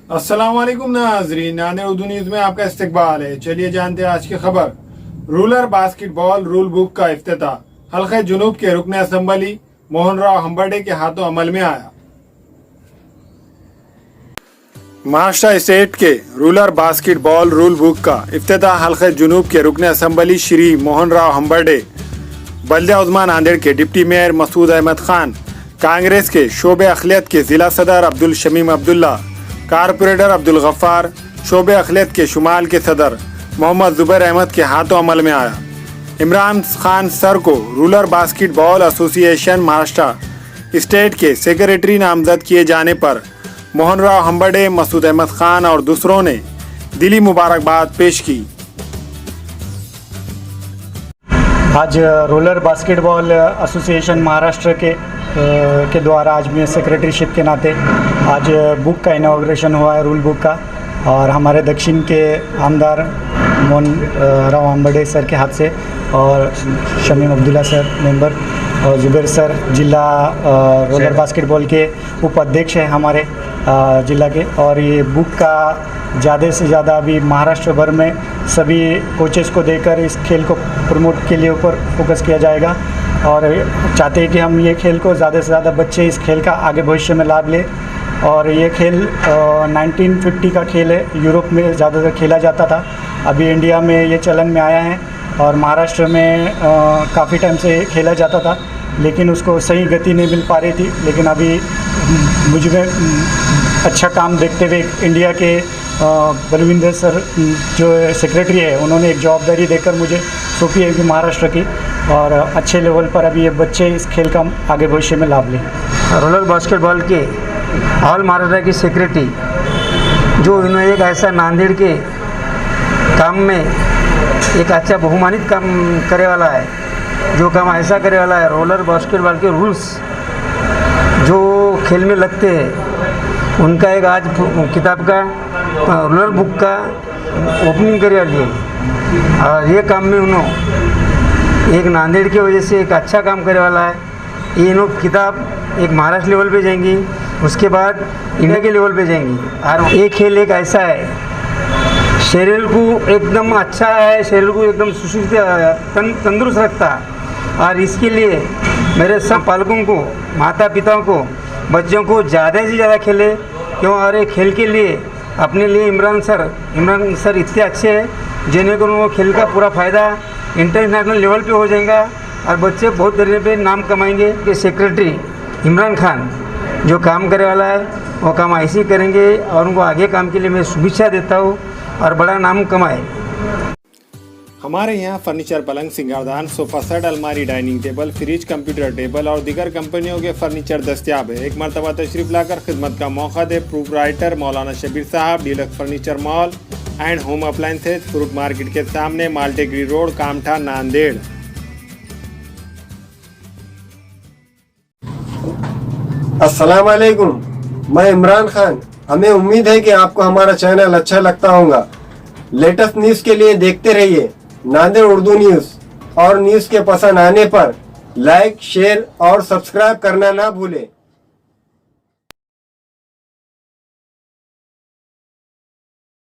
अस्सलाम वालेकुम नाजरीन, नादिर उर्दू न्यूज में आपका इस्तकबाल है। चलिए जानते हैं आज की खबर। रूरल बास्केटबॉल रूल बुक का इफ्तिताह हल्के जुनूब के रुकन असम्बली मोहन राव हम्बर्डे के हाथों अमल में आया। महाराष्ट्र स्टेट के रूरल बास्केटबॉल रूल बुक का इफ्तिताह हल्के जुनूब के रुकन असम्बली श्री मोहन राव हम्बर्डे, बल्दिया उस्मान नांदेड़ के डिप्टी मेयर मसूद अहमद खान, कांग्रेस के शोबे अखिलियत के जिला सदर अब्दुल शमीम अब्दुल्ला, कारपोरेटर अब्दुल गफ्फार, शोबे अखिलियत के शुमाल के सदर मोहम्मद जुबैर अहमद के हाथों अमल में आया। इमरान खान सर को rural basketball association Maharashtra state के सेक्रेटरी नामजद किए जाने पर मोहन राव हम्बर्डे, मसूद अहमद खान और दूसरों ने दिली मुबारकबाद पेश की। आज रूरल बास्केटबॉल एसोसिएशन महाराष्ट्र के द्वारा आज मैं सेक्रेटरीशिप के नाते आज बुक का इनॉग्रेशन हुआ है, रूल बुक का, और हमारे दक्षिण के आमदार मोहन राव हम्बर्डे सर के हाथ से और शमीम अब्दुल्ला सर मेंबर और जुबैर सर जिला रोलर बास्केटबॉल के उपाध्यक्ष हैं हमारे जिला के। और ये बुक का ज़्यादा से ज़्यादा अभी महाराष्ट्र भर में सभी कोचेस को देकर इस खेल को प्रमोट के लिए ऊपर फोकस किया जाएगा और चाहते हैं कि हम ये खेल को ज़्यादा से ज़्यादा बच्चे इस खेल का आगे भविष्य में लाभ लें। और ये खेल 1950 का खेल है, यूरोप में ज़्यादातर खेला जाता था, अभी इंडिया में ये चलन में आया है और महाराष्ट्र में काफ़ी टाइम से खेला जाता था, लेकिन उसको सही गति नहीं मिल पा रही थी। लेकिन अभी मुझ में अच्छा काम देखते हुए इंडिया के बलविंदर सर जो सेक्रेटरी है, उन्होंने एक जवाबदारी देकर मुझे सौंपी है कि महाराष्ट्र की, और अच्छे लेवल पर अभी ये बच्चे इस खेल का आगे भविष्य में लाभ लें। रूरल बास्केटबॉल के ऑल महाराष्ट्र की सेक्रेटरी जो इन्होंने एक ऐसा नांदेड़ के काम में एक अच्छा बहुमानित काम करे वाला है, जो काम ऐसा करे वाला है, रूरल बास्केटबॉल के रूल्स जो खेल में लगते हैं उनका एक आज किताब का रूरल बुक का ओपनिंग करे वाली है। और ये काम में उन्होंने एक नांदेड़ की वजह से एक अच्छा काम करे वाला है। ये इन्हों किताब एक महाराष्ट्र लेवल पे जाएंगी, उसके बाद इंडिया के लेवल पे जाएंगी। और ये खेल एक ऐसा है, शरीर को एकदम अच्छा है, शरीर को एकदम सुशिक्षित तंदुरुस्त रखता है। और इसके लिए मेरे सब पालकों को, माता पिताओं को, बच्चों को ज़्यादा से ज़्यादा खेले क्यों। और ये खेल के लिए अपने लिए इमरान सर इतने अच्छे हैं जिन्हें को वो खेल का पूरा फ़ायदा इंटरनेशनल लेवल पे हो जाएगा और बच्चे बहुत तरह पे नाम कमाएंगे। कि सेक्रेटरी इमरान खान जो काम करे वाला है वो काम ऐसे ही करेंगे और उनको आगे काम के लिए मैं शुभेच्छा देता हूँ और बड़ा नाम कमाए। हमारे यहाँ फर्नीचर, पलंग, सिंगारदान, सोफा सेट, अलमारी, dining table, fridge, computer table और दीगर कंपनियों के फर्नीचर दस्तियाब है। एक मरतबा तशरीफ लाकर खिदमत का मौका दे। प्रोप्राइटर मौलाना शबीर साहब, deluxe furniture mall and home appliances, fruit market के सामने, माल्टेगरी रोड, कामठा, नांदेड़। अस्सलाम वालेकुम, मैं इमरान खान। हमें उम्मीद है कि आपको हमारा चैनल अच्छा लगता होगा। लेटेस्ट न्यूज़ के लिए देखते रहिए नांदेड़ उर्दू न्यूज़, और न्यूज़ के पसंद आने पर लाइक, शेयर और सब्सक्राइब करना ना भूलें।